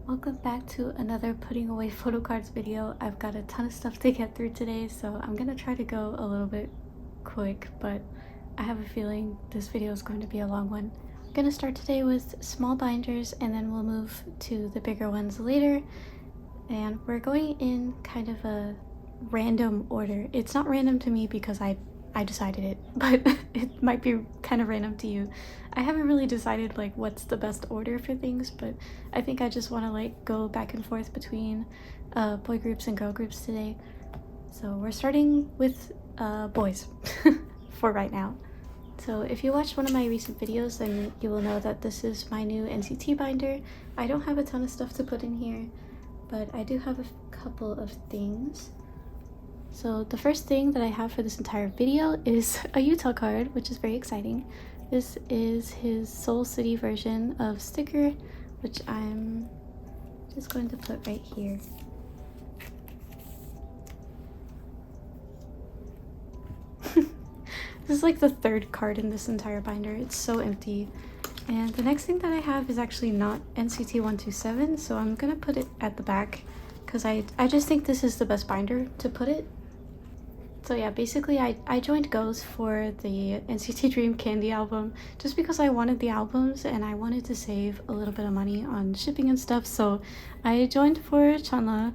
Welcome back to another putting away photo cards video. I've got a ton of stuff to get through today, so I'm gonna try to go a little bit quick, but I have a feeling this video is going to be a long one. I'm gonna start today with small binders and then we'll move to the bigger ones later. And we're going in kind of a random order. It's not random to me because I decided it, but it might be kind of random to you. I haven't really decided like what's the best order for things, but I think I just want to like go back and forth between boy groups and girl groups today. So we're starting with boys for right now. So if you watched one of my recent videos, then you will know that this is my new NCT binder. I don't have a ton of stuff to put in here, but I do have a couple of things. So the first thing that I have for this entire video is a Utah card, which is very exciting. This is his Seoul City version of sticker, which I'm just going to put right here. This is like the third card in this entire binder. It's so empty. And the next thing that I have is actually not NCT 127, so I'm gonna put it at the back because I just think this is the best binder to put it. So yeah, basically I joined Goes for the NCT Dream Candy album just because I wanted the albums and I wanted to save a little bit of money on shipping and stuff. So I joined for Chanla,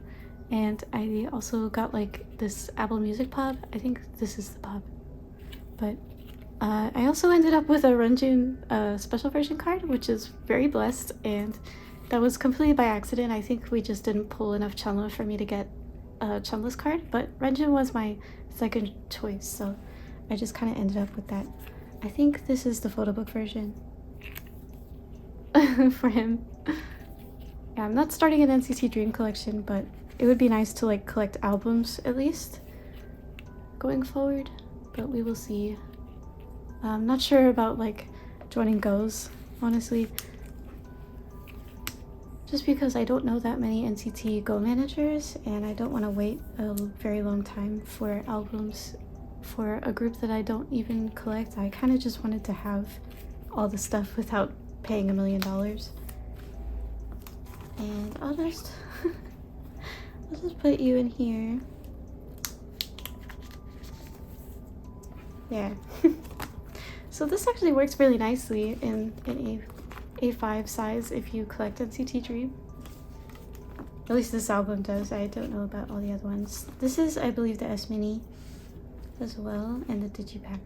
and I also got like this Apple Music pop. I think this is the pop. But I also ended up with a Renjun special version card, which is very blessed, and that was completely by accident. I think we just didn't pull enough Chanla for me to get Chunla's card, but Renjun was my second choice, so I just kind of ended up with that. I think this is the photo book version for him. Yeah, I'm not starting an NCT Dream collection, but it would be nice to like collect albums at least going forward, but we will see. I'm not sure about like joining Goes, honestly. Just because I don't know that many NCT Go managers and I don't want to wait a very long time for albums for a group that I don't even collect. I kind of just wanted to have all the stuff without paying $1 million. And I'll just put you in here. Yeah. So this actually works really nicely in A5 size if you collect NCT Dream. At least this album does. I don't know about all the other ones. This is, I believe, the S Mini as well, and the Digipack.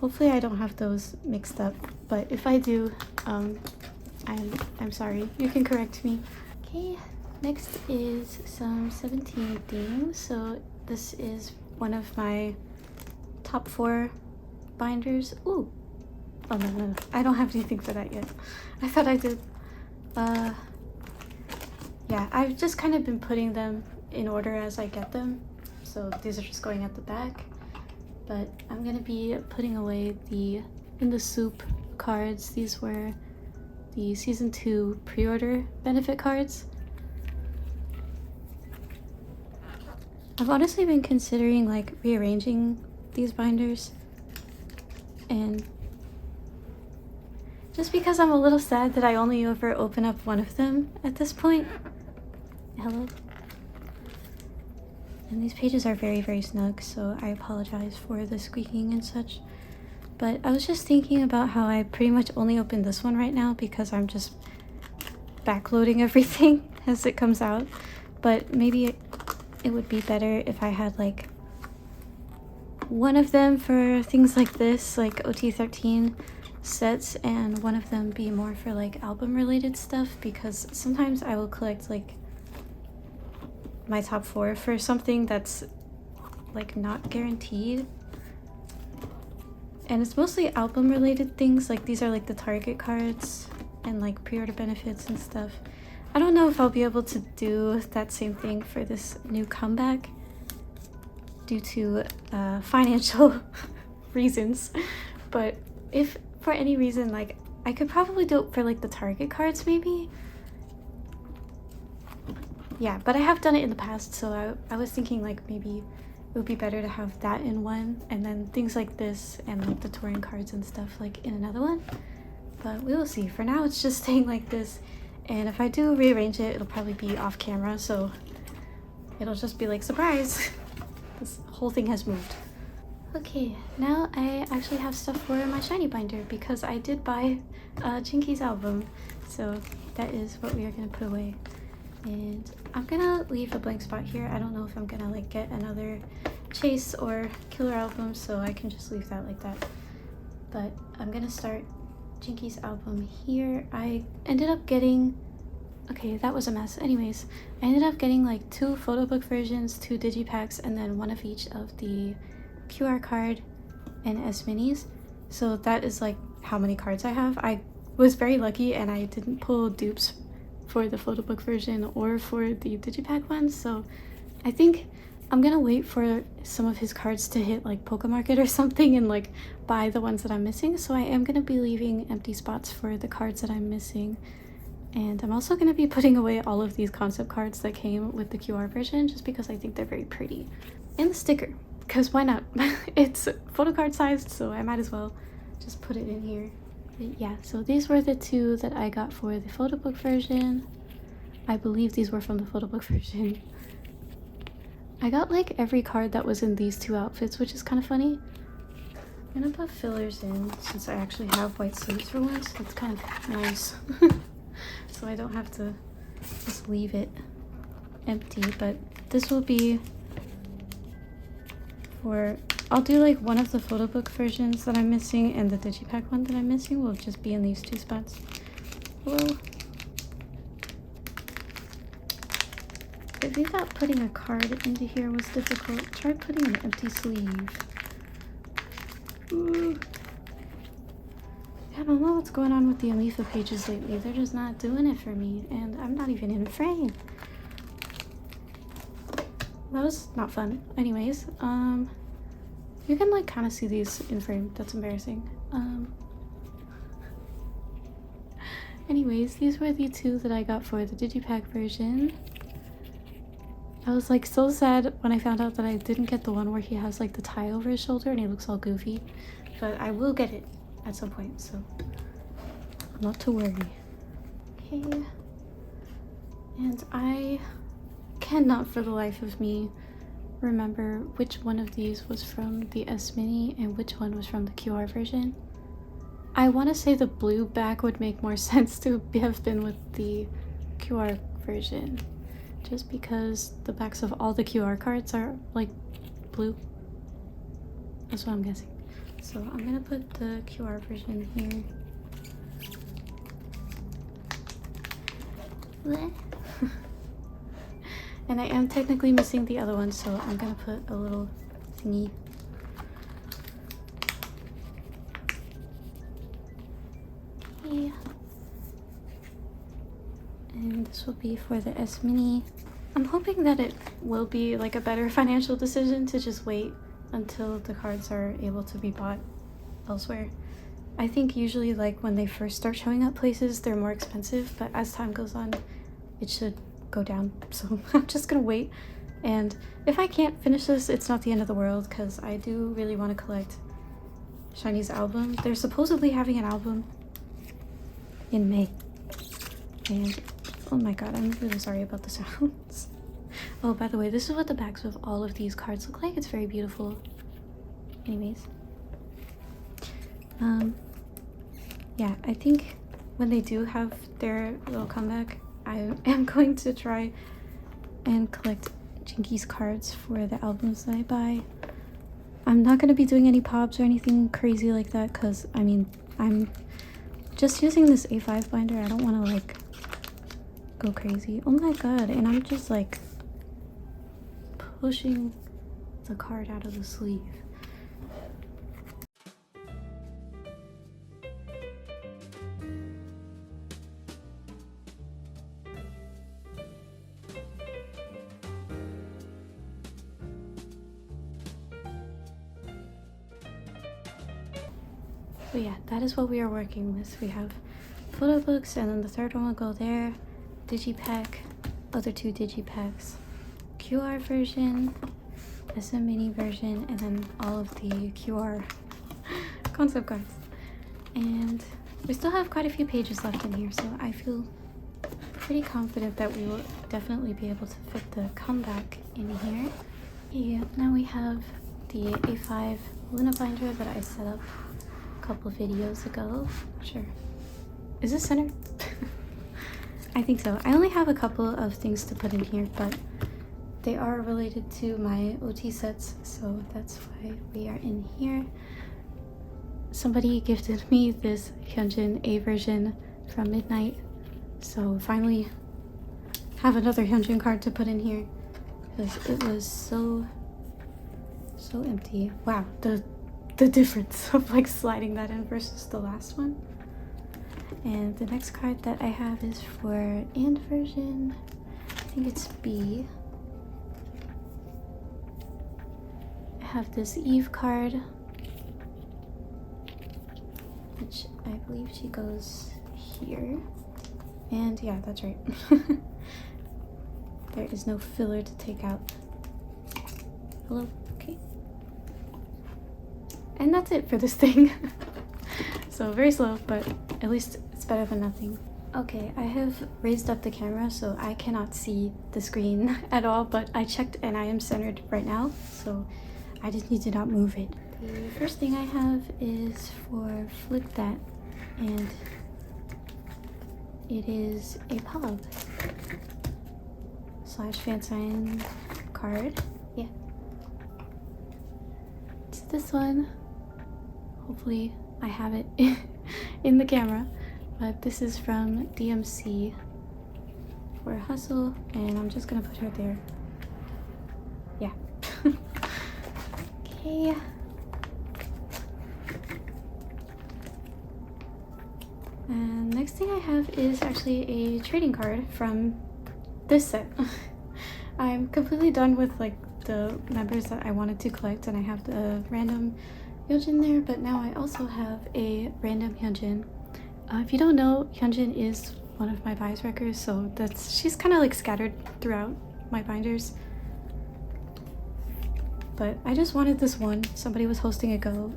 Hopefully I don't have those mixed up, but if I do, I'm sorry. You can correct me. Okay, next is some 17 themes. So this is one of my top 4 binders. Ooh. Oh no, I don't have anything for that yet. I thought I did. Yeah, I've just kind of been putting them in order as I get them. So these are just going at the back. But I'm gonna be putting away the In the Soup cards. These were the season 2 pre-order benefit cards. I've honestly been considering like rearranging these binders, and just because I'm a little sad that I only ever open up one of them at this point. Hello. And these pages are very, very snug, so I apologize for the squeaking and such. But I was just thinking about how I pretty much only open this one right now because I'm just backloading everything as it comes out. But maybe it would be better if I had like one of them for things like this, like OT13 sets, and one of them be more for like album related stuff, because sometimes I will collect like my top 4 for something that's like not guaranteed, and it's mostly album related things. Like these are like the Target cards and like pre-order benefits and stuff. I don't know if I'll be able to do that same thing for this new comeback due to financial reasons, but if for any reason, like I could probably do it for like the Target cards maybe. Yeah, but I have done it in the past, so I was thinking like maybe it would be better to have that in one, and then things like this and like the touring cards and stuff like in another one. But we will see. For now it's just staying like this, And if I do rearrange it, it'll probably be off camera, so it'll just be like, surprise! This whole thing has moved. Okay, now I actually have stuff for my Shinee binder because I did buy Jinki's album. So that is what we are gonna put away. And I'm gonna leave a blank spot here. I don't know if I'm gonna like get another Chase or Killer album, so I can just leave that like that. But I'm gonna start Jinki's album here. I ended up getting, okay, that was a mess. Anyways, I ended up getting like 2 photo book versions, 2 digipacks, and then 1 of each of the QR card and S minis. So that is like how many cards I have. I was very lucky and I didn't pull dupes for the photo book version or for the digipack ones, so I think I'm gonna wait for some of his cards to hit like Pokemarket or something and like buy the ones that I'm missing. So I am gonna be leaving empty spots for the cards that I'm missing, and I'm also gonna be putting away all of these concept cards that came with the QR version just because I think they're very pretty. And the sticker, because why not? It's photo card sized, so I might as well just put it in here. But yeah, so these were the 2 that I got for the photo book version. I believe these were from the photo book version. I got like every card that was in these 2 outfits, which is kind of funny. I'm gonna put fillers in since I actually have white sleeves for once. It's kind of nice. So I don't have to just leave it empty, but this will be for, I'll do like one of the photo book versions that I'm missing, and the digipack one that I'm missing will just be in these 2 spots. Hello. If you thought putting a card into here was difficult, try putting an empty sleeve. Ooh. I don't know what's going on with the Amifa pages lately. They're just not doing it for me, and I'm not even in frame. That was not fun. Anyways, you can like kind of see these in frame. That's embarrassing. Anyways, these were the 2 that I got for the digipack version. I was like so sad when I found out that I didn't get the one where he has like the tie over his shoulder and he looks all goofy, but I will get it at some point, so not to worry. Okay, and I cannot for the life of me remember which one of these was from the S mini and which one was from the QR version. I want to say the blue back would make more sense to have been with the QR version, just because the backs of all the QR cards are like blue. That's what I'm guessing. So I'm gonna put the QR version here. And I am technically missing the other one, so I'm gonna put a little thingy. Yeah. And this will be for the S mini. I'm hoping that it will be like a better financial decision to just wait until the cards are able to be bought elsewhere. I think usually like when they first start showing up places, they're more expensive, but as time goes on, it should go down. So I'm just gonna wait, and if I can't finish this, it's not the end of the world, because I do really want to collect Shinee's album. They're supposedly having an album in May, and oh my god, I'm really sorry about the sounds. Oh, by the way, this is what the backs of all of these cards look like. It's very beautiful. Anyways, yeah, I think when they do have their little comeback, I am going to try and collect Jinki's cards for the albums that I buy. I'm not going to be doing any pops or anything crazy like that, because I mean, I'm just using this A5 binder. I don't want to like go crazy. Oh my god, and I'm just like pushing the card out of the sleeve. So yeah, that is what we are working with. We have photo books, and then the third one will go there. Digipack, other 2 digipacks, QR version, SM mini version, and then all of the QR concept cards. And we still have quite a few pages left in here, so I feel pretty confident that we will definitely be able to fit the comeback in here. Yeah, now we have the A5 LOONA binder that I set up a couple videos ago. Sure. Is this centered? I think so. I only have a couple of things to put in here, but they are related to my OT sets, so that's why we are in here. Somebody gifted me this Hyunjin A version from Midnight, so finally have another Hyunjin card to put in here because it was so empty. Wow, the difference of like sliding that in versus the last one. And the next card that I have is for and version. I think it's B. I have this Eve card, which I believe she goes here. And yeah, that's right. There is no filler to take out. Hello? Okay. And that's it for this thing. So very slow, but at least it's better than nothing. Okay, I have raised up the camera so I cannot see the screen at all, but I checked and I am centered right now, so I just need to not move it. The first thing I have is for Flick That, and it is a pub / fan sign card. Yeah. It's this one. Hopefully I have it in the camera, but this is from DMC for Hustle, and I'm just gonna put her there. Yeah. Okay. And next thing I have is actually a trading card from this set. I'm completely done with like the members that I wanted to collect, and I have the random Hyunjin there, but now I also have a random Hyunjin. If you don't know, Hyunjin is one of my Buyee records, so she's kind of like scattered throughout my binders. But I just wanted this one. Somebody was hosting a go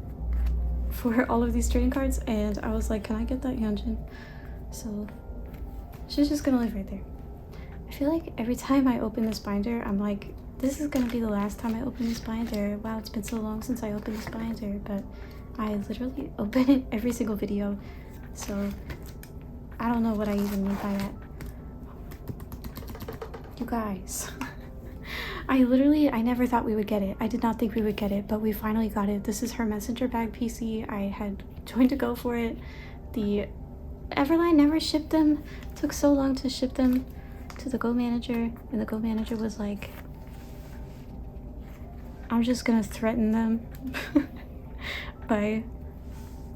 for all of these trading cards, and I was like, can I get that Hyunjin? So she's just gonna live right there. I feel like every time I open this binder, I'm like, this is gonna be the last time I open this binder. Wow, it's been so long since I opened this binder, but I literally open it every single video, so I don't know what I even mean by that. You guys. I never thought we would get it. I did not think we would get it, but we finally got it. This is her messenger bag PC. I had joined to go for it. The Everline never shipped them. It took so long to ship them to the Go manager, and the Go manager was like, I'm just gonna threaten them by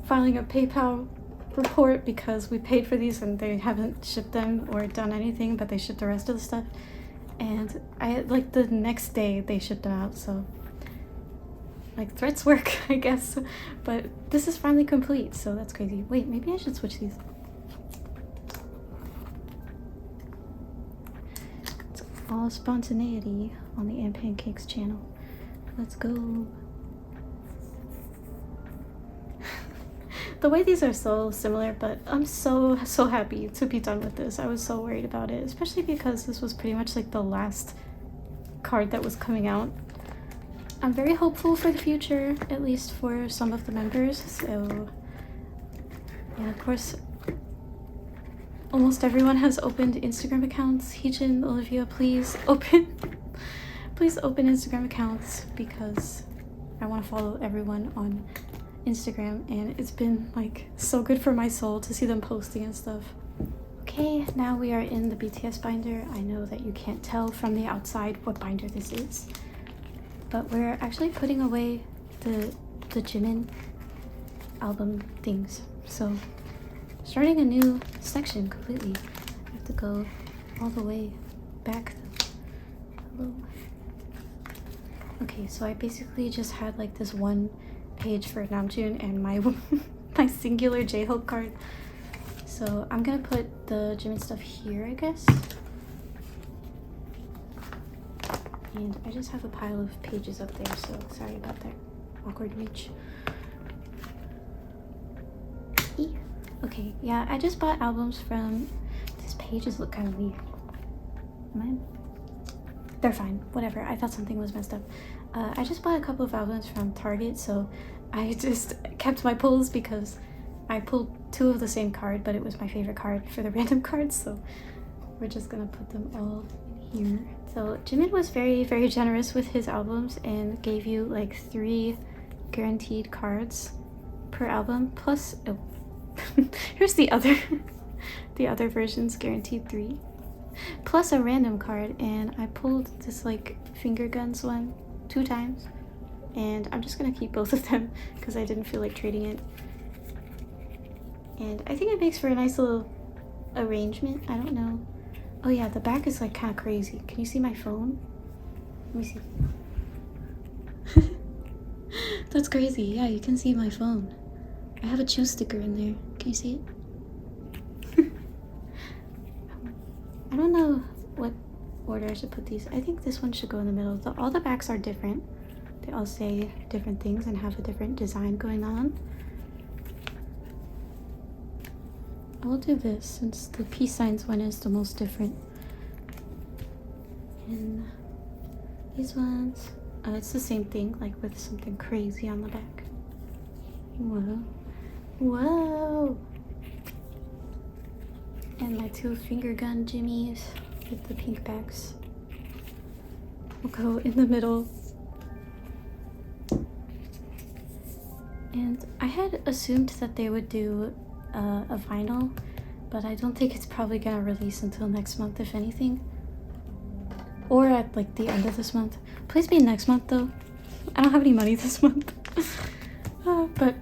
filing a PayPal report because we paid for these and they haven't shipped them or done anything, but they shipped the rest of the stuff. And like the next day they shipped them out, so like threats work, I guess. But this is finally complete, so that's crazy. Wait, maybe I should switch these. It's all spontaneity on the And Pancakes channel. Let's go. The way these are so similar, but I'm so happy to be done with this. I was so worried about it, especially because this was pretty much like the last card that was coming out. I'm very hopeful for the future, at least for some of the members. So yeah, of course, almost everyone has opened Instagram accounts. Heejin, Olivia, please open Instagram accounts because I want to follow everyone on Instagram, and it's been like so good for my soul to see them posting and stuff. Okay, now we are in the BTS binder. I know that you can't tell from the outside what binder this is, but we're actually putting away the Jimin album things. So starting a new section completely. I have to go all the way back. Hello. Okay, so I basically just had like this one page for Namjoon and my my singular J-Hope card. So I'm gonna put the Jimin stuff here, I guess. And I just have a pile of pages up there, so sorry about that awkward reach. Okay, yeah, I just bought albums from this page. pages look kind of weak. Am I? They're fine. Whatever. I thought something was messed up. I just bought a couple of albums from Target, so I just kept my pulls because I pulled 2 of the same card, but it was my favorite card for the random cards, so we're just gonna put them all in here. So Jimin was very, very generous with his albums and gave you like 3 guaranteed cards per album, plus oh, here's the other versions, guaranteed 3, plus a random card. And I pulled this like finger guns one 2 times, and I'm just gonna keep both of them because I didn't feel like trading it. And I think it makes for a nice little arrangement. I don't know. Oh yeah, the back is like kind of crazy. Can you see my phone? Let me see. That's crazy. Yeah, you can see my phone. I have a chew sticker in there. Can you see it? I don't know what order I should put these. I think this one should go in the middle. All the backs are different. They all say different things and have a different design going on. I will do this since the peace signs one is the most different. And these ones, it's the same thing, like with something crazy on the back. Whoa. Whoa! And my 2 finger gun jimmies with the pink backs will go in the middle. And I had assumed that they would do a vinyl, but I don't think it's probably gonna release until next month, if anything, or at like the end of this month. Please be next month though. I don't have any money this month. But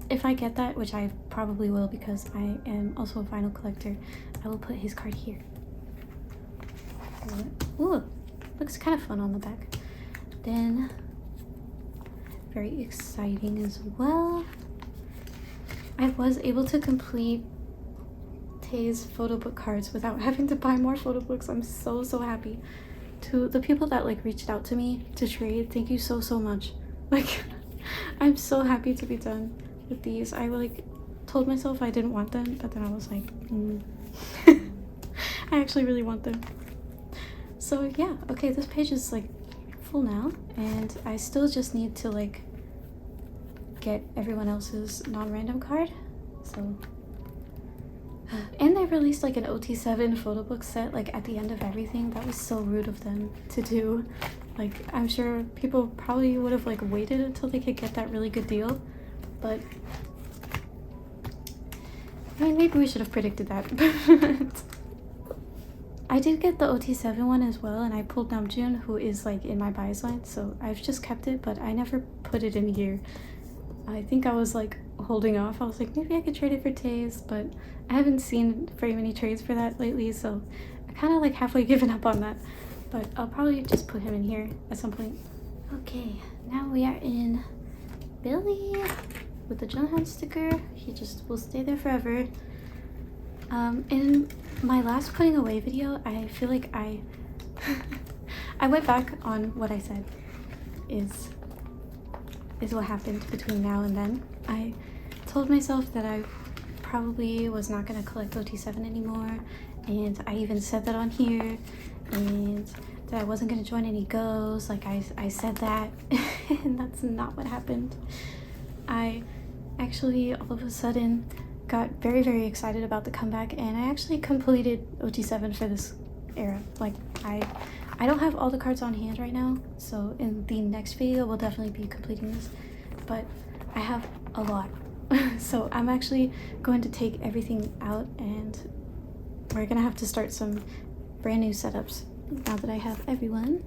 if I get that, which I probably will because I am also a vinyl collector, I will put his card here. Ooh, looks kind of fun on the back. Then very exciting as well, I was able to complete Tay's photo book cards without having to buy more photo books. I'm so happy. To the people that like reached out to me to trade, thank you so much. Like, I'm so happy to be done with these. I like told myself I didn't want them, but then I was like, I actually really want them. So yeah, okay, this page is like full now, and I still just need to like get everyone else's non-random card. So and they released like an OT7 photo book set like at the end of everything. That was so rude of them to do. Like, I'm sure people probably would have like waited until they could get that really good deal, but I mean, maybe we should have predicted that. I did get the OT7 one as well, and I pulled Namjoon, who is like in my Buyee line, so I've just kept it, but I never put it in here. I think I was like holding off. I was like, maybe I could trade it for Tay's, but I haven't seen very many trades for that lately, so I kind of like halfway given up on that. But I'll probably just put him in here at some point. Okay, now we are in Billlie with the Junghan sticker. He just will stay there forever. In my last putting away video, I feel like I went back on what I said is what happened between now and then. I told myself that I probably was not going to collect OT7 anymore, and I even said that on here, and that I wasn't going to join any goes. Like, I said that, and that's not what happened. I actually all of a sudden got very excited about the comeback, and I actually completed OT7 for this era. Like, I don't have all the cards on hand right now, so in the next video we'll definitely be completing this, but I have a lot. So I'm actually going to take everything out, and we're gonna have to start some brand new setups now that I have everyone.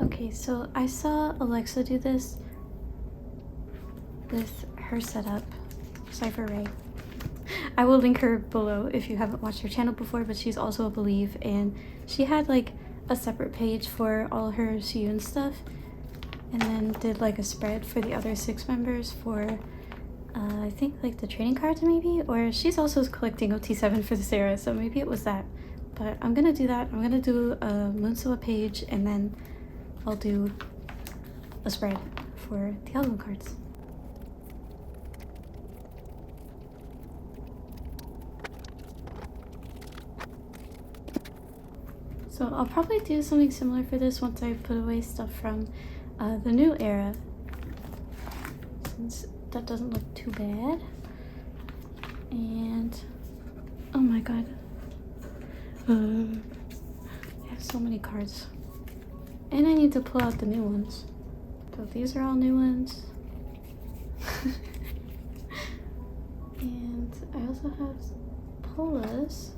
Okay, so I saw Alexa do this with her setup, Cypher Ray. I will link her below if you haven't watched her channel before, but she's also a Believe, and she had like a separate page for all her Suyun stuff, and then did like a spread for the other 6 members for I think like the trading cards maybe, or she's also collecting OT7 for this era, so maybe it was that. But I'm gonna do that. I'm gonna do a Moonsawa page, and then I'll do a spread for the album cards. So I'll probably do something similar for this once I put away stuff from the new era, since that doesn't look too bad. And oh my god, I have so many cards, and I need to pull out the new ones. So these are all new ones. And I also have Polas.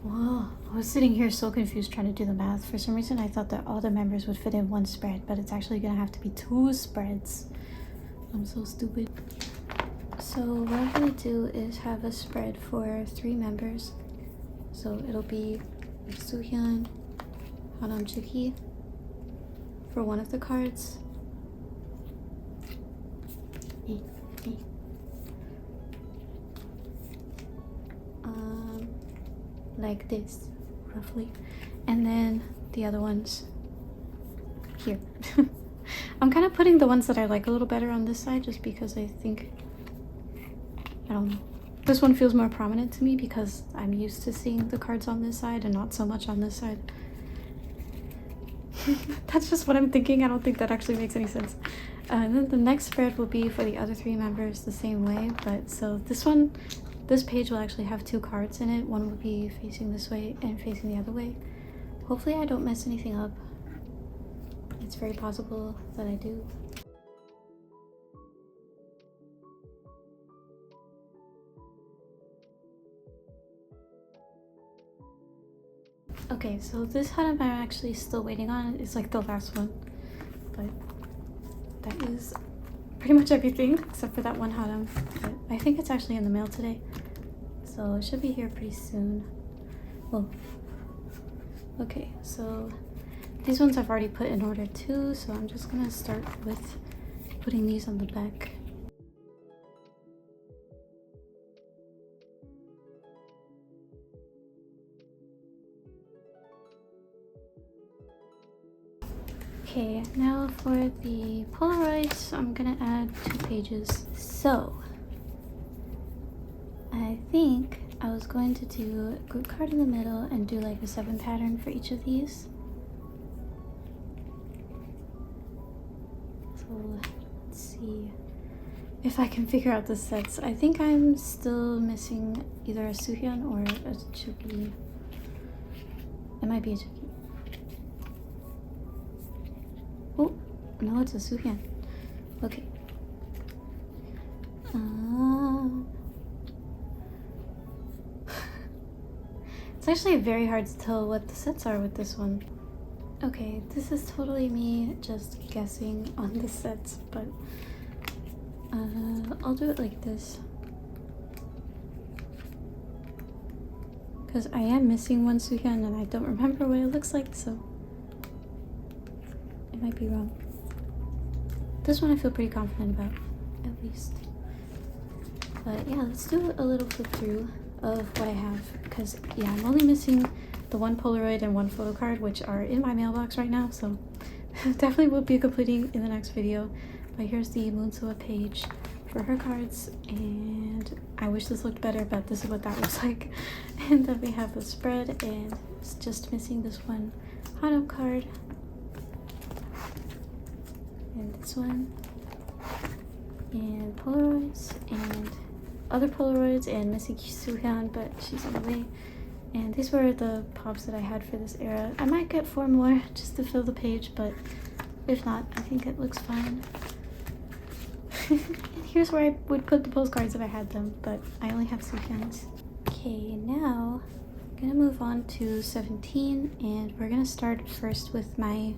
Whoa, I was sitting here so confused trying to do the math. For some reason I thought that all the members would fit in one spread, but it's actually gonna have to be 2 spreads. I'm so stupid. So what I'm gonna do is have a spread for 3 members. So it'll be Soohyun, Hanamjuki for one of the cards. Like this, roughly. And then the other ones here. I'm kind of putting the ones that I like a little better on this side just because I think, I don't know, this one feels more prominent to me because I'm used to seeing the cards on this side and not so much on this side. That's just what I'm thinking. I don't think that actually makes any sense. And then the next spread will be for the other 3 members the same way, but so this page will actually have 2 cards in it. One will be facing this way and facing the other way. Hopefully I don't mess anything up. It's very possible that I do. Okay, so this item I'm actually still waiting on. It's like the last one, but that is pretty much everything except for that one item. But I think it's actually in the mail today, so it should be here pretty soon. Well, okay, so these ones I've already put in order too, so I'm just gonna start with putting these on the back. Okay, now for the Polaroids, I'm gonna add 2 pages. So, I think I was going to do a group card in the middle and do like a 7 pattern for each of these. So, let's see if I can figure out the sets. I think I'm still missing either a Soohyun or a Chuki. It might be a Chuki. Oh, no, it's a Soohyun. Okay. It's actually very hard to tell what the sets are with this one. Okay, this is totally me just guessing on the sets, but I'll do it like this. Because I am missing one Soohyun and I don't remember what it looks like, so it might be wrong. This one I feel pretty confident about, at least. But yeah, let's do a little flip through of what I have, because yeah, I'm only missing the 1 Polaroid and 1 photo card, which are in my mailbox right now, so definitely will be completing in the next video. But here's the Moonsoa page for her cards, and I wish this looked better, but this is what that looks like. And then we have the spread, and it's just missing this one Hano card, and this one, and Polaroids, and other Polaroids, and missing Soohyun, but she's on the way. And these were the pops that I had for this era. I might get 4 more just to fill the page, but if not, I think it looks fine. And here's where I would put the postcards if I had them, but I only have Soohyun's. Okay, now I'm gonna move on to 17, and we're gonna start first with my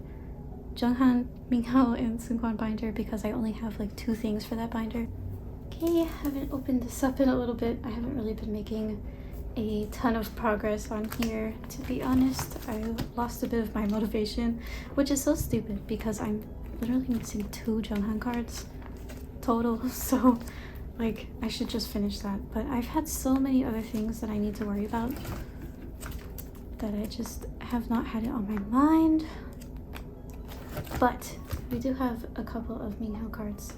Junghan, Minghao, and Seungkwan binder because I only have like 2 things for that binder. Okay, I haven't opened this up in a little bit. I haven't really been making a ton of progress on here, to be honest. I lost a bit of my motivation, which is so stupid because I'm literally missing 2 Junghan cards total, so like I should just finish that. But I've had so many other things that I need to worry about that I just have not had it on my mind. But we do have a couple of Minho cards.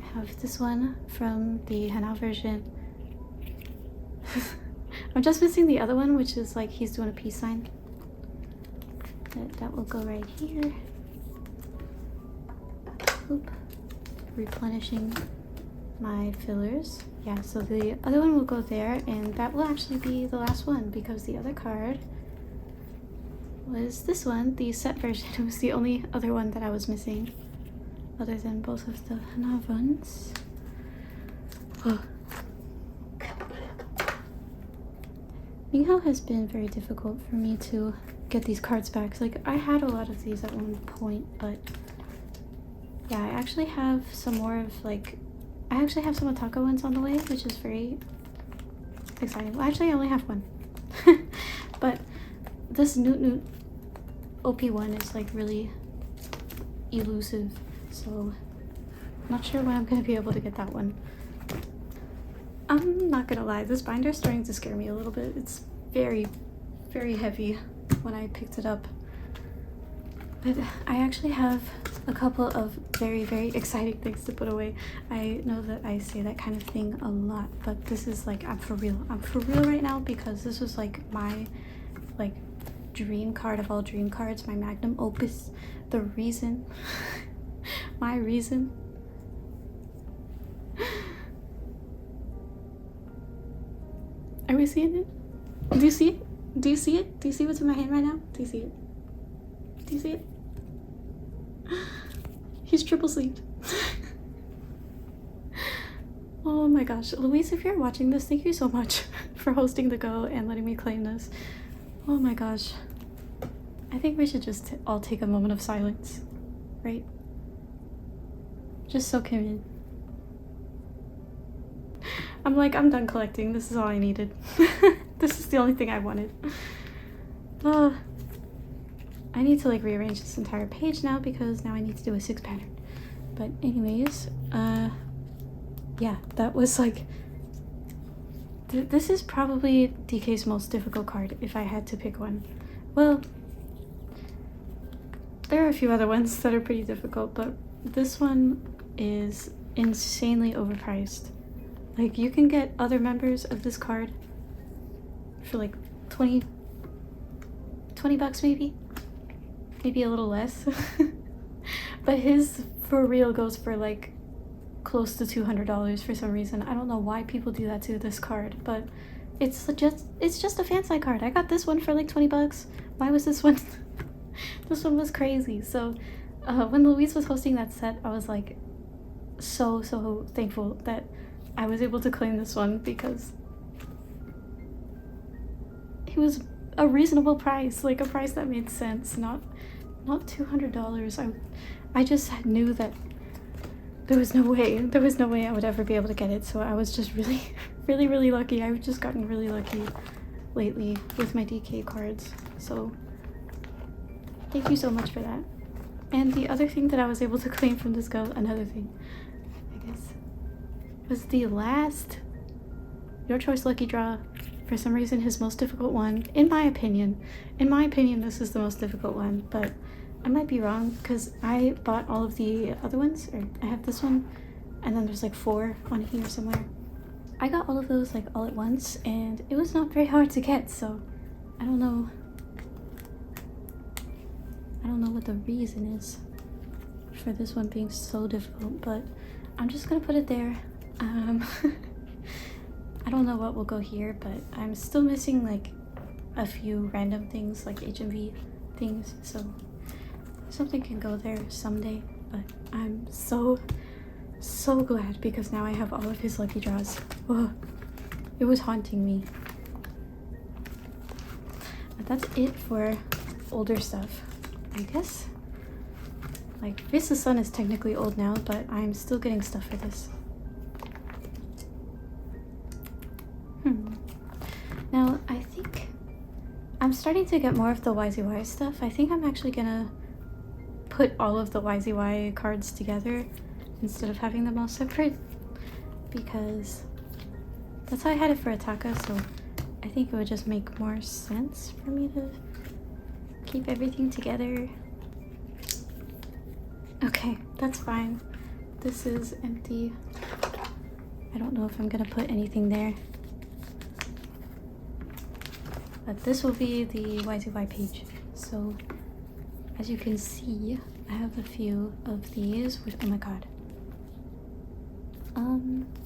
I have this one from the Hana version. I'm just missing the other one, which is like he's doing a peace sign. That will go right here. Oop. Replenishing my fillers. Yeah, so the other one will go there, and that will actually be the last one because the other card was this one, the set version. It was the only other one that I was missing other than both of the Hana ones. Oh. Minho has been very difficult for me to get these cards back. Like, I had a lot of these at one point, but yeah, I actually have some more of like, I actually have some Otaka ones on the way, which is very exciting. Well, actually I only have one. But this Newt OP one is like really elusive, so I'm not sure when I'm gonna be able to get that one. I'm not gonna lie, this binder is starting to scare me a little bit. It's very, very heavy when I picked it up. But I actually have a couple of very, very exciting things to put away. I know that I say that kind of thing a lot, but this is like, I'm for real. I'm for real right now because this was like my like dream card of all dream cards, my magnum opus, the reason, my reason. Are we seeing it? Do you see it? Do you see it? Do you see what's in my hand right now? Do you see it? Do you see it? He's triple sleeved. Oh my gosh. Louise, if you're watching this, thank you so much for hosting the go and letting me claim this. Oh my gosh. I think we should just all take a moment of silence, right? Just soak him in. I'm like, I'm done collecting. This is all I needed. This is the only thing I wanted. I need to like rearrange this entire page now because now I need to do a 6 pattern. But anyways, yeah, that was like, this is probably DK's most difficult card if I had to pick one. Well, there are a few other ones that are pretty difficult, but this one is insanely overpriced. Like, you can get other members of this card for like 20 bucks maybe a little less. But his for real goes for like close to $200 for some reason. I don't know why people do that to this card, but it's just a fan site card. I got this one for like 20 bucks. Why was this one this one was crazy. So when Louise was hosting that set, I was like so thankful that I was able to claim this one because it was a reasonable price, like a price that made sense, not $200. I just knew that there was no way I would ever be able to get it, so I was just really lucky. I've just gotten really lucky lately with my DK cards, so thank you so much for that. And the other thing that I was able to claim from this go, another thing, I guess, was the last Your Choice Lucky Draw. For some reason, his most difficult one, in my opinion, this is the most difficult one, but I might be wrong because I bought all of the other ones, or I have this one, and then there's like 4 on here somewhere. I got all of those like all at once, and it was not very hard to get, so I don't know what the reason is for this one being so difficult, but I'm just gonna put it there. I don't know what will go here, but I'm still missing like a few random things like HMV things, so something can go there someday. But I'm so glad because now I have all of his lucky draws. Whoa, it was haunting me. But that's it for older stuff, I guess. Like, Face the Sun is technically old now, but I'm still getting stuff for this. Now, I think I'm starting to get more of the YZY stuff. I think I'm actually gonna put all of the YZY cards together instead of having them all separate, because that's how I had it for Ataka, so I think it would just make more sense for me to keep everything together. Okay, that's fine. This is empty. I don't know if I'm gonna put anything there. But this will be the YZY page. So, as you can see, I have a few of these with, oh my god.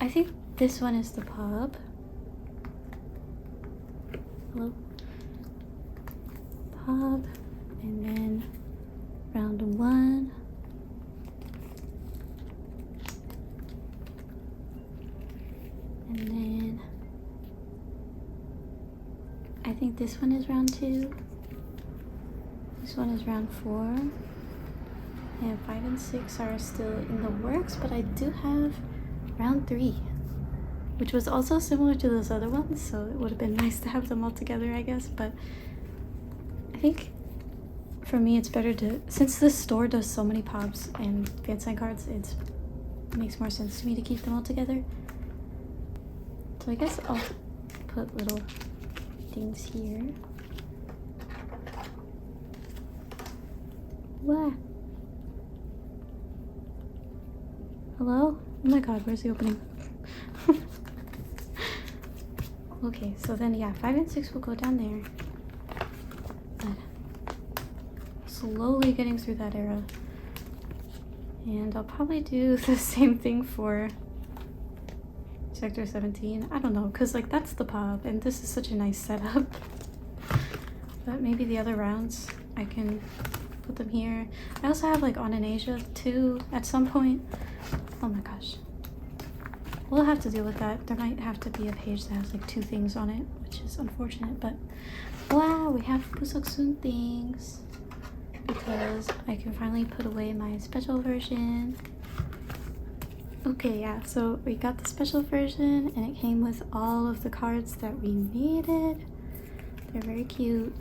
I think this one is the pub. Hello? Pub, and then round one. And then I think this one is round 2. This one is round 4. And 5 and 6 are still in the works, but I do have round 3, which was also similar to those other ones, so it would have been nice to have them all together, I guess. But I think for me it's better to, since this store does so many pops and fan sign cards, it makes more sense to me to keep them all together. So I guess I'll put little things here. What? Hello? Oh my god, where's the opening? Okay, so then yeah, 5 and 6 will go down there. But slowly getting through that era. And I'll probably do the same thing for Sector 17. I don't know, because like that's the pub and this is such a nice setup. But maybe the other rounds I can put them here. I also have like on in Asia too at some point. Oh my gosh. We'll have to deal with that. There might have to be a page that has like 2 things on it, which is unfortunate, but wow, we have Busoksun things because I can finally put away my special version. Okay, yeah, so we got the special version and it came with all of the cards that we needed. They're very cute.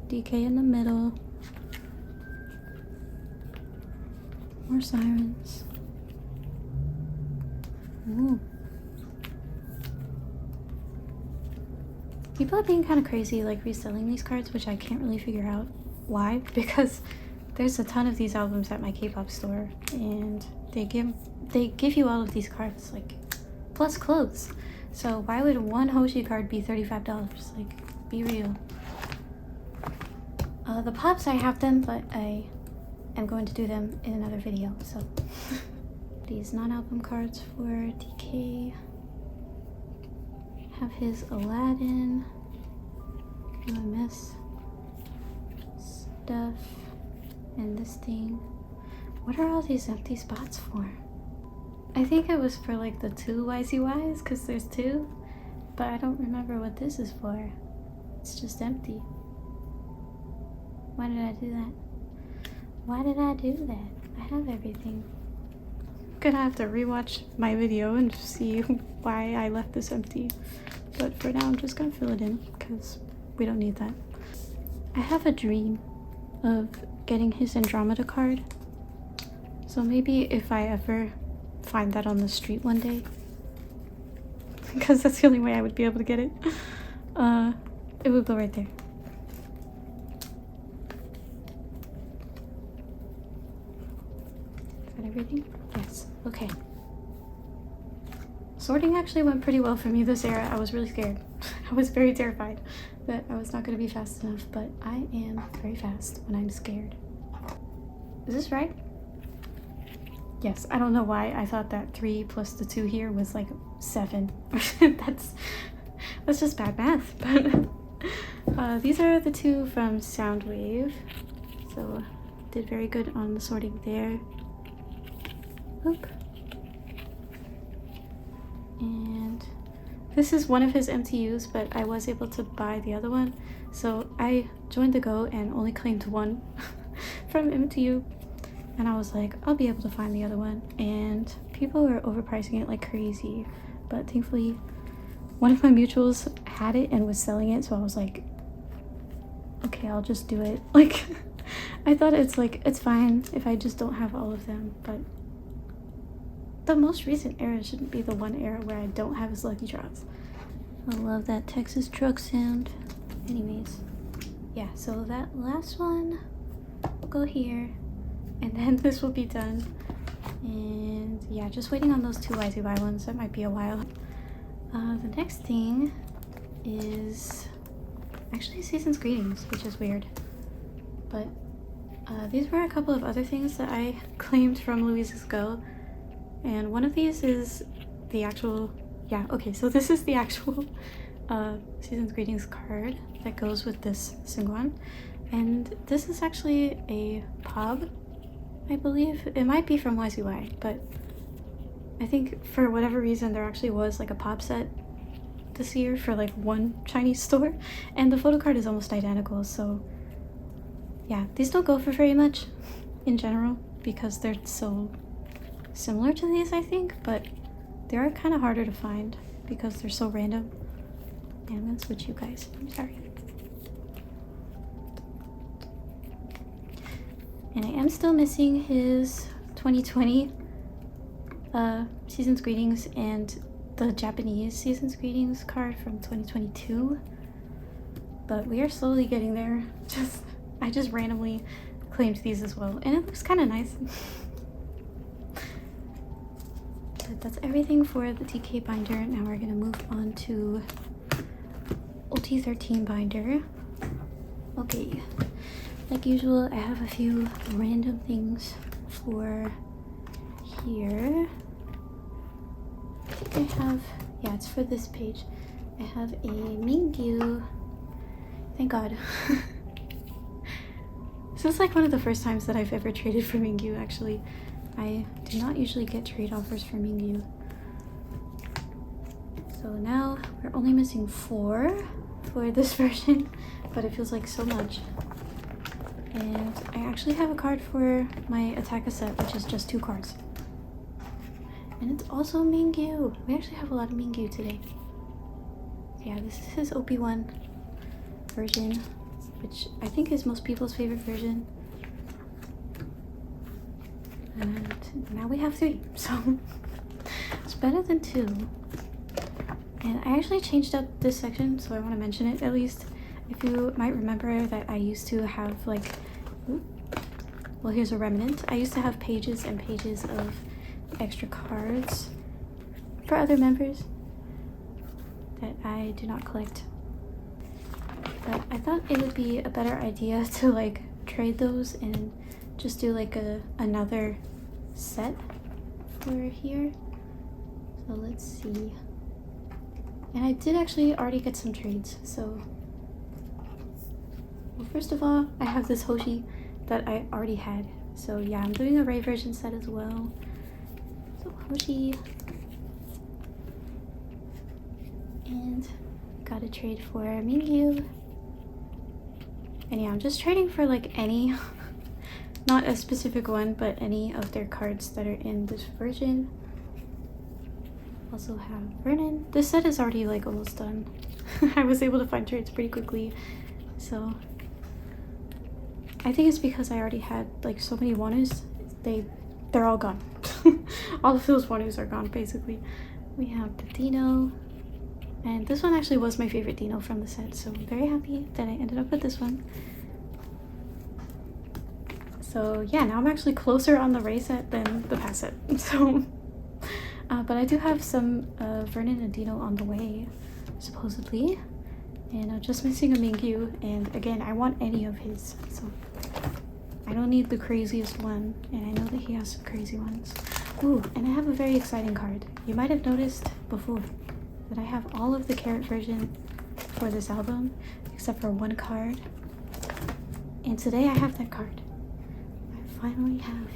DK in the middle. More sirens. Ooh. People are being kind of crazy like reselling these cards, which I can't really figure out why, because there's a ton of these albums at my K-pop store and they give you all of these cards like plus clothes. So why would one Hoshi card be $35? Like, be real. The pops, I have them, but I am going to do them in another video, so these non-album cards for DK. Have his Aladdin, UMS stuff, and this thing. What are all these empty spots for? I think it was for like the 2 YZYs, because there's 2, but I don't remember what this is for. It's just empty. Why did I do that? Why did I do that? I have everything. I'm gonna have to rewatch my video and see why I left this empty. But for now, I'm just gonna fill it in because we don't need that. I have a dream of getting his Andromeda card. So maybe if I ever find that on the street one day, because that's the only way I would be able to get it, it would go right there. Is that everything? Yes. Okay. Sorting actually went pretty well for me this era. I was really scared. I was very terrified that I was not going to be fast enough, but I am very fast when I'm scared. Is this right? Yes, I don't know why I thought that 3 plus the 2 here was like 7. That's just bad math. But these are the 2 from Soundwave, so did very good on the sorting there. Oop. And this is one of his MTUs, but I was able to buy the other one, so I joined the go and only claimed 1 from MTU, and I was like, I'll be able to find the other one. And people were overpricing it like crazy, but thankfully one of my mutuals had it and was selling it, so I was like, okay, I'll just do it. Like, I thought it's like, it's fine if I just don't have all of them, but the most recent era shouldn't be the one era where I don't have his lucky draws. I love that Texas truck sound. Anyways, yeah, so that last one will go here. and then this will be done. And yeah, just waiting on those 2 YZY ones. That might be a while. The next thing is actually Season's Greetings, which is weird. But these were a couple of other things that I claimed from Louise's Go. And one of these is the actual, yeah, okay, so this is the actual Season's Greetings card that goes with this Singwan. And this is actually a POB, I believe. It might be from YZY, but I think for whatever reason there actually was like a POB set this year for like one Chinese store, and the photo card is almost identical. So yeah, these don't go for very much in general because they're so similar to these, I think, but they are kind of harder to find because they're so random. And I'm gonna switch you guys, I'm sorry. And I am still missing his 2020 Season's Greetings and the Japanese Season's Greetings card from 2022. But we are slowly getting there. I just randomly claimed these as well, and it looks kind of nice. But that's everything for the TK binder. Now we're gonna move on to OT13 binder. Okay, like usual, I have a few random things for here. I think I have, yeah, it's for this page. I have a Mingyu. Thank God. This is like one of the first times that I've ever traded for Mingyu, actually. I do not usually get trade offers for Mingyu. So now we're only missing 4 for this version, but it feels like so much. And I actually have a card for my Attacker set, which is just 2 cards. And it's also Mingyu. We actually have a lot of Mingyu today. Yeah, this is his OP1 version, which I think is most people's favorite version. And now we have 3, so it's better than 2. And I actually changed up this section, so I want to mention it at least. If you might remember that I used to have like, well, here's a remnant. I used to have pages and pages of extra cards for other members that I do not collect. But I thought it would be a better idea to like trade those and just do like another set for here. So let's see. And I did actually already get some trades, so well, first of all, I have this Hoshi that I already had. So yeah, I'm doing a Ray version set as well. So Hoshi. And got a trade for Mingyu. And yeah, I'm just trading for like any, not a specific one, but any of their cards that are in this version. Also have Vernon. This set is already like almost done. I was able to find trades pretty quickly, so I think it's because I already had like so many Wanus. They're all gone. All of those Wanus are gone basically. We have the Dino, and this one actually was my favorite Dino from the set, so I'm very happy that I ended up with this one. So yeah, now I'm actually closer on the Ray set than the past set. So but I do have some Vernon and Dino on the way, supposedly. And I'm just missing a Mingyu, and again, I want any of his, so I don't need the craziest one, and I know that he has some crazy ones. Ooh, and I have a very exciting card. You might have noticed before that I have all of the Carrot version for this album, except for one card. And today I have that card. I finally have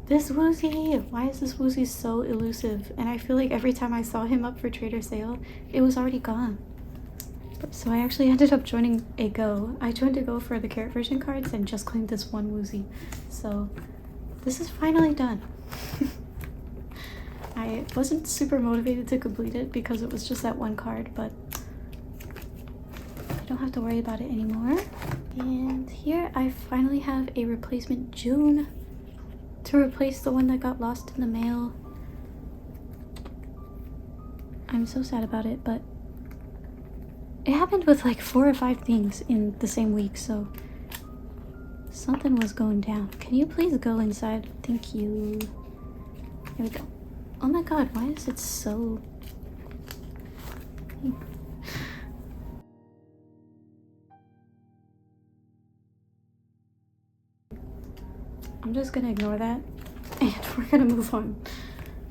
this Woozy! Why is this Woozy so elusive? And I feel like every time I saw him up for trader sale, it was already gone. So I actually ended up joining a Go. I joined a Go for the Carrot version cards and just claimed this one Woozy. So this is finally done. I wasn't super motivated to complete it because it was just that one card, but I don't have to worry about it anymore. And here I finally have a replacement June to replace the one that got lost in the mail. I'm so sad about it, but it happened with like 4 or 5 things in the same week, so Something was going down. Can you please go inside? Thank you. Here we go. Oh my god, why is it so... I'm just gonna ignore that and we're gonna move on.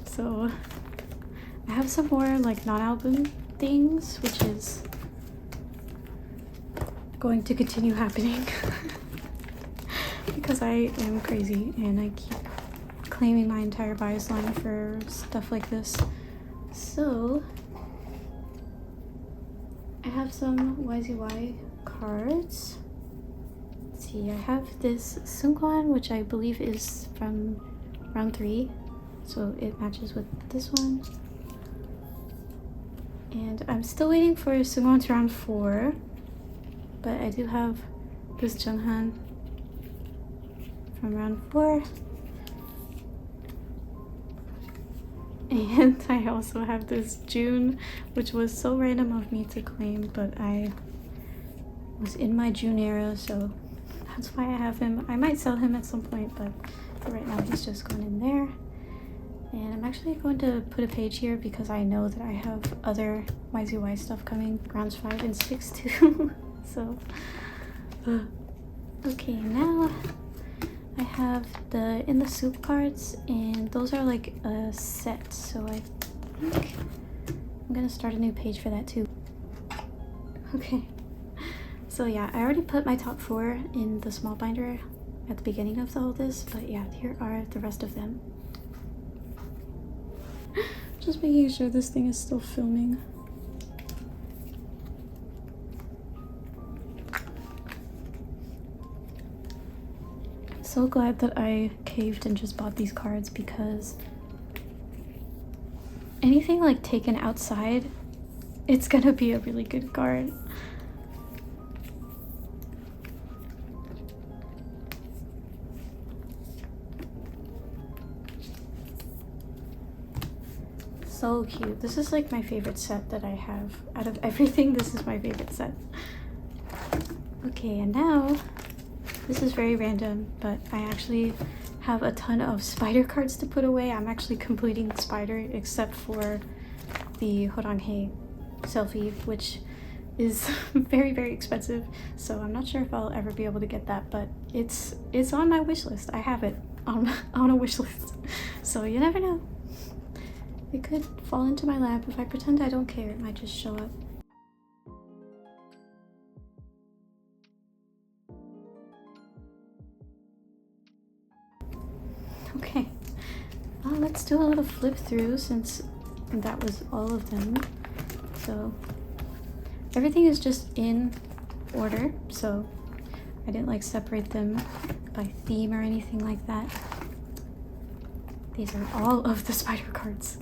So I have some more like non-album things, which is going to continue happening because I am crazy and I keep claiming my entire bias line for stuff like this. So I have some YZY cards. Let's see, I have this Sungkwan, which I believe is from round 3, so it matches with this one. And I'm still waiting for Sungkwan to round 4, but I do have this Junghan from round 4. And I also have this June, which was so random of me to claim, but I was in my June era, so that's why I have him. I might sell him at some point, but for right now he's just going in there. And I'm actually going to put a page here because I know that I have other YZY stuff coming, rounds 5 and 6 too. So, okay, now I have the In the Soup cards, and those are like a set, so I think I'm gonna start a new page for that too. Okay, so yeah, I already put my top 4 in the small binder at the beginning of all this, but yeah, here are the rest of them. Just making sure this thing is still filming. So glad that I caved and just bought these cards, because anything like taken outside, it's gonna be a really good card. So cute. This is like my favorite set that I have. Out of everything, this is my favorite set. Okay, and now this is very random, but I actually have a ton of spider cards to put away. I'm actually completing spider except for the Horanhei selfie, which is very, very expensive. So I'm not sure if I'll ever be able to get that, but it's on my wish list. I have it on a wish list. So you never know. It could fall into my lap. If I pretend I don't care, it might just show up. Okay, let's do a little flip through since that was all of them. So everything is just in order, so I didn't like separate them by theme or anything like that. These are all of the spider cards.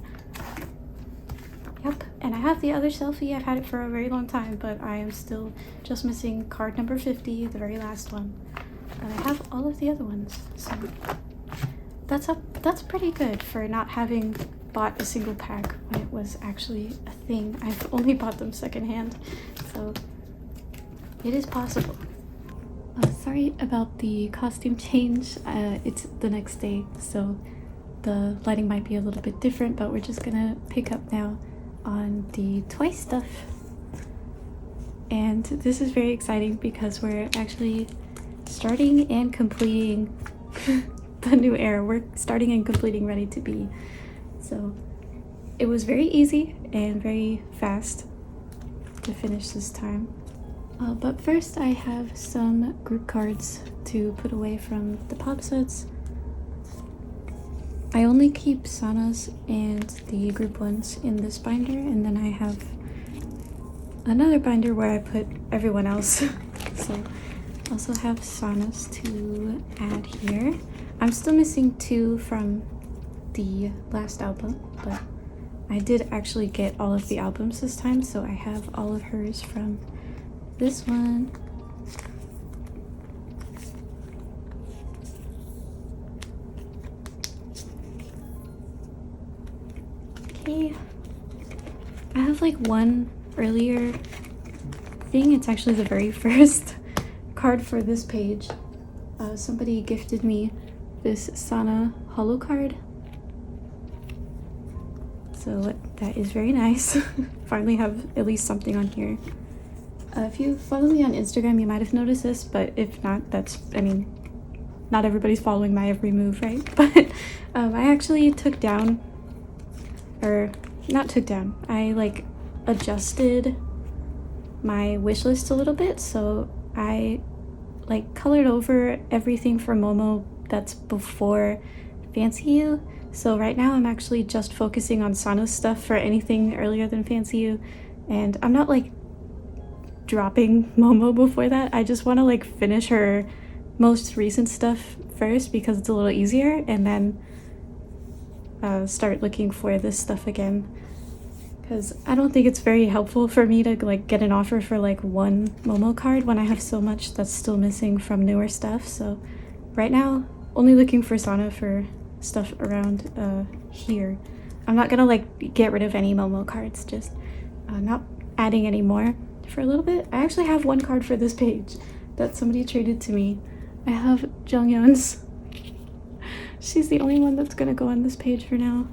Yep, and I have the other selfie. I've had it for a very long time, but I am still just missing card number 50, the very last one. But I have all of the other ones, so that's pretty good for not having bought a single pack when it was actually a thing. I've only bought them secondhand, so it is possible. Sorry about the costume change. It's the next day, so the lighting might be a little bit different, but we're just gonna pick up now on the Twice stuff. And this is very exciting because we're actually starting and completing the new era. We're starting and completing Ready to Be. So it was very easy and very fast to finish this time. But first I have some group cards to put away from the pop sets. I only keep Sana's and the group ones in this binder, and then I have another binder where I put everyone else. So I also have Sana's to add here. I'm still missing 2 from the last album, but I did actually get all of the albums this time, so I have all of hers from this one. Okay, I have like one earlier thing. It's actually the very first card for this page, somebody gifted me this Sana holo card. So that is very nice. Finally have at least something on here. If you follow me on Instagram, you might have noticed this, but if not, that's, I mean, not everybody's following my every move, right? But I actually took down, or not took down, I like adjusted my wish list a little bit. So I like colored over everything for Momo that's before Fancy You. So right now I'm actually just focusing on Sana's stuff for anything earlier than Fancy You, and I'm not like dropping Momo before that. I just want to like finish her most recent stuff first because it's a little easier, and then start looking for this stuff again, because I don't think it's very helpful for me to like get an offer for like one Momo card when I have so much that's still missing from newer stuff. So right now only looking for Sana for stuff around here. I'm not gonna like get rid of any Momo cards, just not adding any more for a little bit. I actually have one card for this page that somebody traded to me. I have Jungyeon's. She's the only one that's gonna go on this page for now.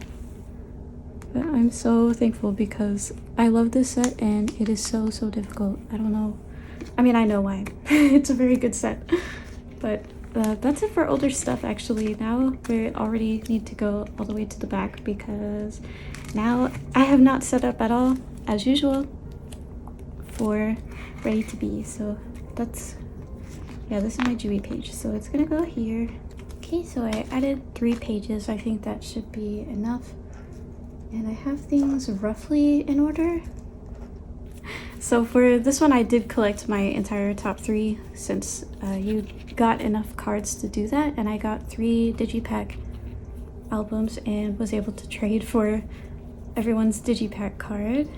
But I'm so thankful because I love this set and it is so difficult. I don't know. I mean, I know why. It's a very good set. But that's it for older stuff actually. Now we already need to go all the way to the back because now I have not set up at all, as usual, for Ready to Be. So that's, yeah, this is my Buyee page. So it's gonna go here. Okay, so I added 3 pages. I think that should be enough. And I have things roughly in order. So for this one, I did collect my entire top 3 since you got enough cards to do that. And I got 3 Digipack albums and was able to trade for everyone's Digipack card.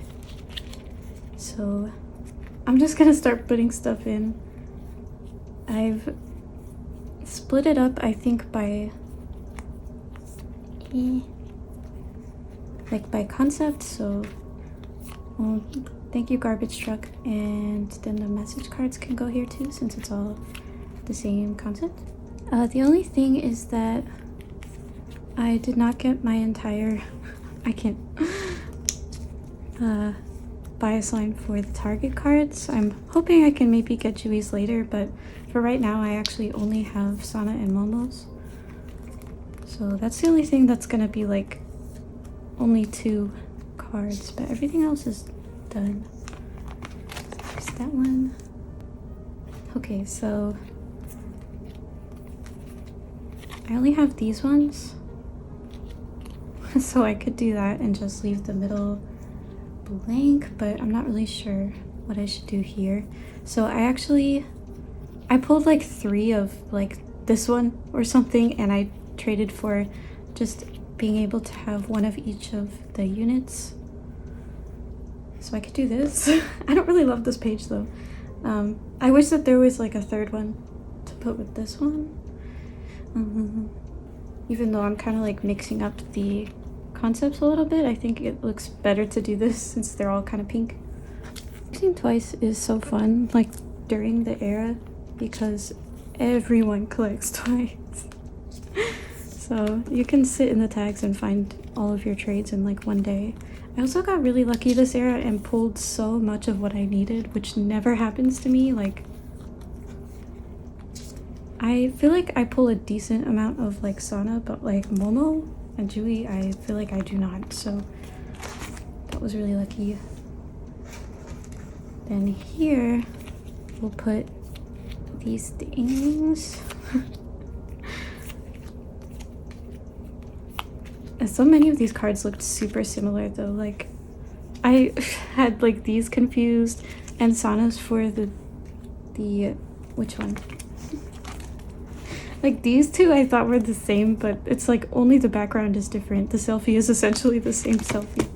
So I'm just gonna start putting stuff in. I've split it up, I think, by like by concept. So thank you garbage truck, and then the message cards can go here too since it's all the same concept. The only thing is that I did not get my entire I can't bias line for the target cards. I'm hoping I can maybe get Jui's later, but for right now I actually only have Sana and Momo's. So that's the only thing that's gonna be like only 2 cards, but everything else is done. There's that one. Okay, so I only have these ones. So I could do that and just leave the middle blank, but I'm not really sure what I should do here. So I pulled like 3 of like this one or something, and I traded for just being able to have 1 of each of the units. So I could do this. I don't really love this page though. I wish that there was like a 3rd one to put with this one. Even though I'm kind of like mixing up the concepts a little bit, I think it looks better to do this since they're all kind of pink. Using twice is so fun, like during the era, because everyone collects twice. So you can sit in the tags and find all of your trades in like one day. I also got really lucky this era and pulled so much of what I needed, which never happens to me. Like, I feel like I pull a decent amount of like Sana, but like Momo and Buyee, I feel like I do not. So that was really lucky. Then here we'll put these things. And so many of these cards looked super similar though. Like I had like these confused and Sana's for the which one? Like these 2 I thought were the same, but it's like only the background is different. The selfie is essentially the same selfie.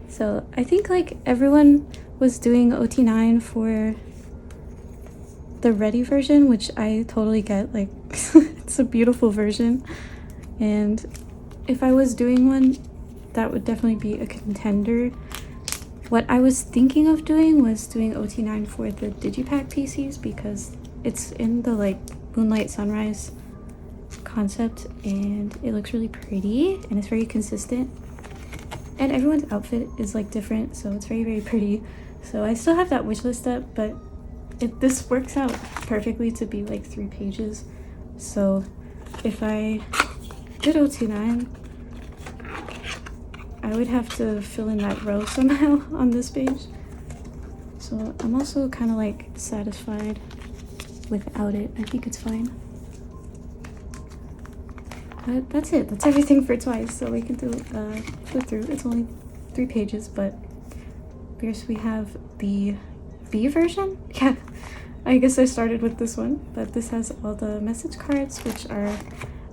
So I think like everyone was doing OT9 for the ready version, which I totally get. Like it's a beautiful version, and if I was doing one, that would definitely be a contender. What I was thinking of doing was doing OT9 for the Digipack PCs because it's in the like Moonlight Sunrise concept and it looks really pretty and it's very consistent. And everyone's outfit is like different, so it's very, very pretty. So I still have that wishlist up, but this works out perfectly to be like 3 pages. So if I did OT9, I would have to fill in that row somehow on this page. So I'm also kind of like satisfied without it. I think it's fine. But that's it. That's everything for twice. So we can flip through. It's only 3 pages, but first we have the B version. Yeah, I guess I started with this one, but this has all the message cards, which are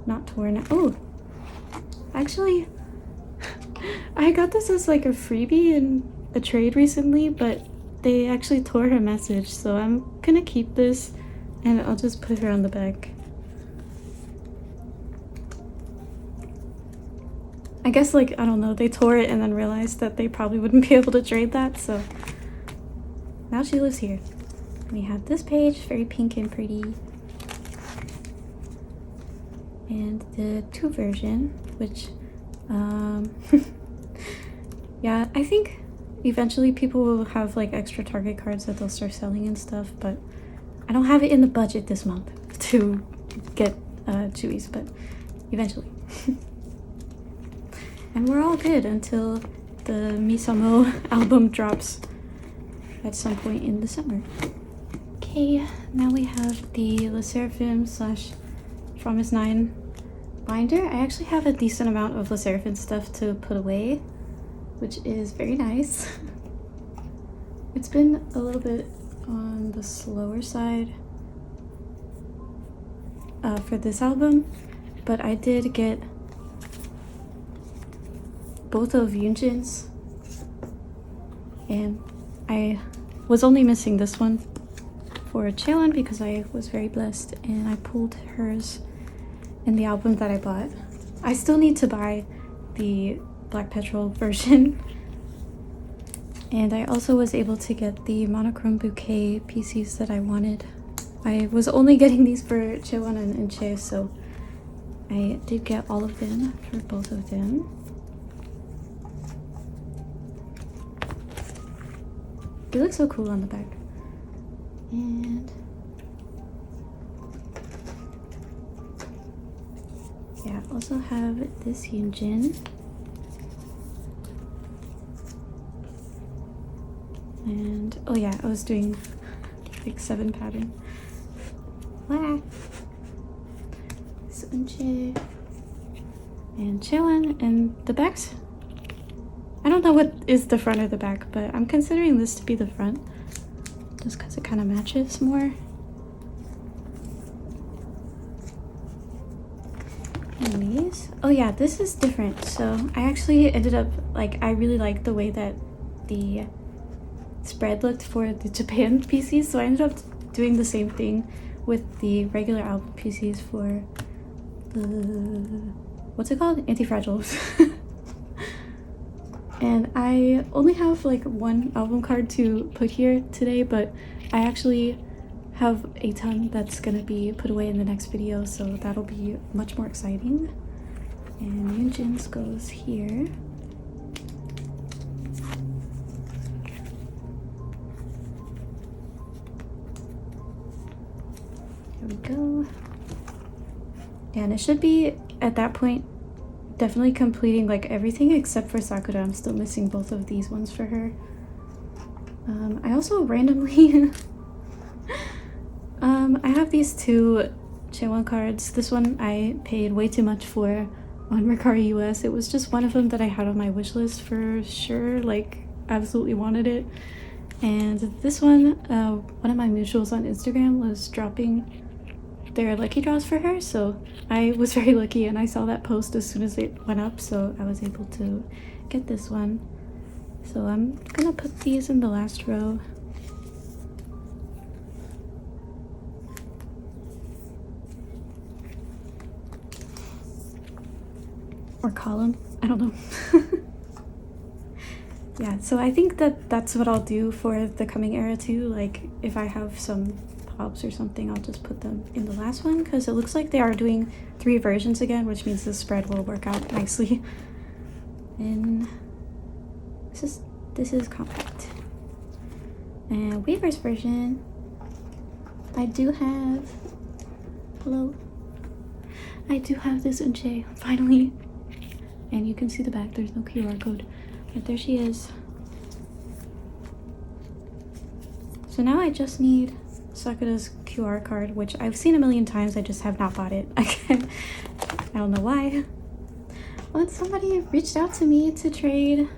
not torn. Oh, actually, I got this as like a freebie in a trade recently, but they actually tore her message, so I'm gonna keep this and I'll just put her on the back. I guess, like, I don't know, they tore it and then realized that they probably wouldn't be able to trade that, so now she lives here. We have this page, very pink and pretty. And the 2 version, which, yeah, I think eventually people will have, like, extra Target cards that they'll start selling and stuff, but I don't have it in the budget this month to get Chewies, but eventually. And we're all good until the Misamo album drops at some point in the summer. Okay, now we have the Lesserafim / Promise 9 binder. I actually have a decent amount of Lesserafim stuff to put away, which is very nice. It's been a little bit on the slower side for this album, but I did get both of Yunjin's, and I was only missing this one for Cheon because I was very blessed and I pulled hers in the album that I bought. I still need to buy the Black Petrol version, and I also was able to get the monochrome bouquet PCs that I wanted. I was only getting these for Cheon and Che, so I did get all of them for both of them. They look so cool on the back. And yeah, I also have this Hyunjin. And oh yeah, I was doing like 7 pattern. Wow. Sunche and Cheon, and the backs. I don't know what is the front or the back, but I'm considering this to be the front just because it kind of matches more. And these, oh yeah, this is different. So I actually ended up, like, I really liked the way that the spread looked for the Japan PCs, so I ended up doing the same thing with the regular album PCs for the, what's it called? Anti-Fragiles. And I only have like 1 album card to put here today, but I actually have a ton that's gonna be put away in the next video, so that'll be much more exciting. And Yunjin's goes here. Here we go. And it should be, at that point, definitely completing like everything except for Sakura. I'm still missing both of these ones for her. I also randomly I have these 2 Cheon cards. This one I paid way too much for on Mercari US. It was just one of them that I had on my wish list for sure, like absolutely wanted it. And this one, one of my mutuals on Instagram was dropping their lucky draws for her, so I was very lucky and I saw that post as soon as it went up, so I was able to get this one. So I'm gonna put these in the last row. Or column, I don't know. yeah, so I think that that's what I'll do for the coming era too. Like if I have some pops or something, I'll just put them in the last one, because it looks like they are doing 3 versions again, which means the spread will work out nicely. And this is compact. And Weaver's version, I do have, hello, I do have this Unche finally, and you can see the back. There's no QR code, but there she is. So now I just need Sakura's QR card, which I've seen a million times. I just have not bought it. I don't know why. But somebody reached out to me to trade.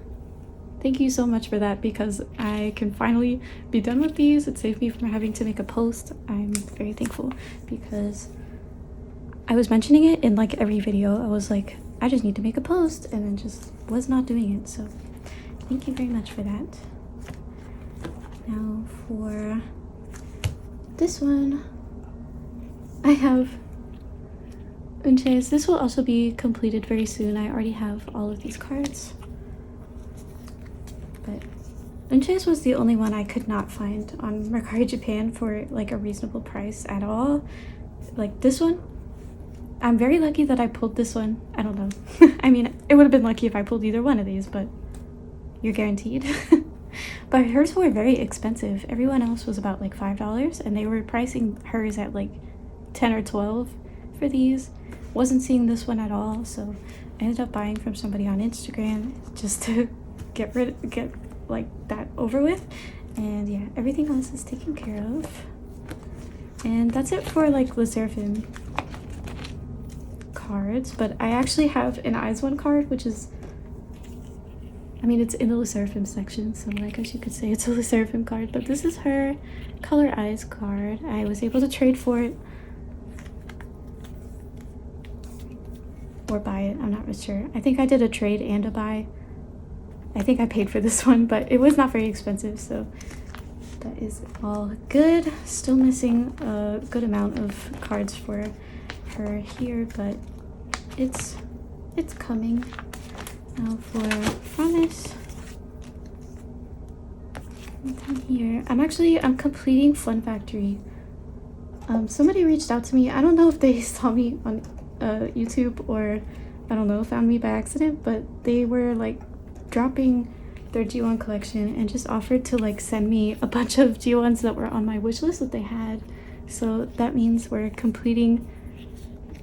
Thank you so much for that, because I can finally be done with these. It saved me from having to make a post. I'm very thankful, because I was mentioning it in like every video. I was like, I just need to make a post, and then just was not doing it. So thank you very much for that. Now for this one, I have Unches. This will also be completed very soon. I already have all of these cards. But Unches was the only one I could not find on Mercari Japan for like a reasonable price at all. Like this one, I'm very lucky that I pulled this one. I don't know. I mean, it would have been lucky if I pulled either one of these, but you're guaranteed. But hers were very expensive. Everyone else was about like $5, and they were pricing hers at like 10 or 12 for these. Wasn't seeing this one at all, so I ended up buying from somebody on Instagram just to get like that over with. And yeah, everything else is taken care of. And that's it for like Lesserafim cards. But I actually have an Eyes One card, which is, I mean, it's in the Lesserafim section, so I guess you could say it's a Lesserafim card. But this is her Color Eyes card. I was able to trade for it or buy it. I'm not really sure. I think I did a trade and a buy. I think I paid for this one, but it was not very expensive, so that is all good. Still missing a good amount of cards for her here, but it's coming. Now for Promise. Down here, I'm completing Fun Factory. Somebody reached out to me. I don't know if they saw me on YouTube, or I don't know, found me by accident, but they were like dropping their G1 collection and just offered to like send me a bunch of G1s that were on my wish list that they had. So that means we're completing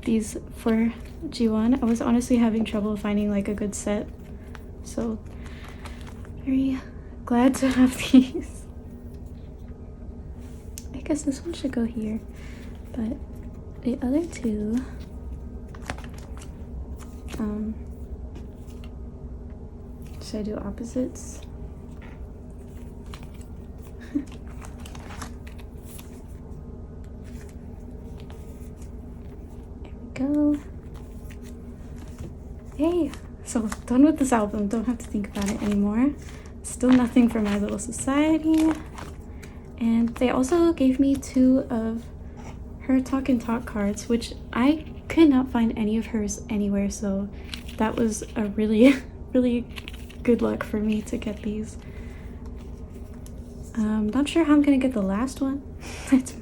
these for G1. I was honestly having trouble finding like a good set, so very glad to have these. I guess this one should go here, but the other two, should I do opposites? There we go. Hey, so done with this album. Don't have to think about it anymore. Still nothing for My Little Society. And they also gave me 2 of her Talk and Talk cards, which I could not find any of hers anywhere, so that was a really really good luck for me to get these. Not sure how I'm gonna get the last one. It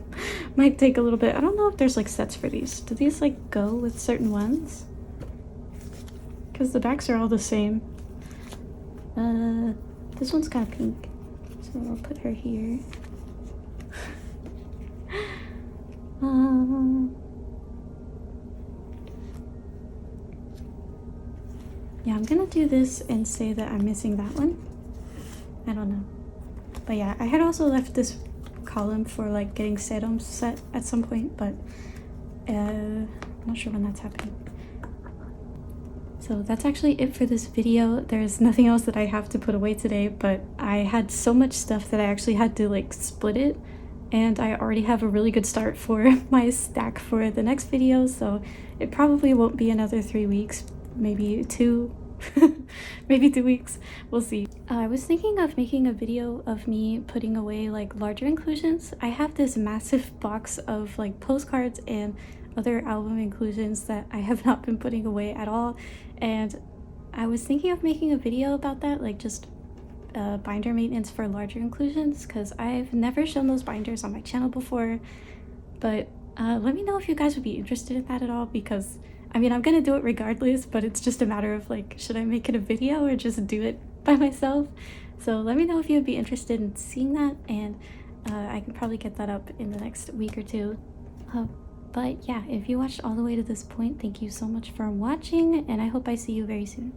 might take a little bit. I don't know if there's like sets for these. Do these like go with certain ones? Because the backs are all the same. This one's kind of pink, so I'll put her here. Yeah, I'm gonna do this and say that I'm missing that one. I don't know. But yeah, I had also left this column for like getting serums set at some point, but I'm not sure when that's happening. So that's actually it for this video. There's nothing else that I have to put away today, but I had so much stuff that I actually had to like split it, and I already have a really good start for my stack for the next video, so it probably won't be another 3 weeks, maybe 2 maybe 2 weeks, we'll see. I was thinking of making a video of me putting away like larger inclusions. I have this massive box of like postcards and other album inclusions that I have not been putting away at all, and I was thinking of making a video about that, like just binder maintenance for larger inclusions, because I've never shown those binders on my channel before. But let me know if you guys would be interested in that at all, because I mean, I'm gonna do it regardless, but it's just a matter of like, should I make it a video or just do it by myself? So let me know if you would be interested in seeing that, and I can probably get that up in the next week or two. But yeah, if you watched all the way to this point, thank you so much for watching, and I hope I see you very soon.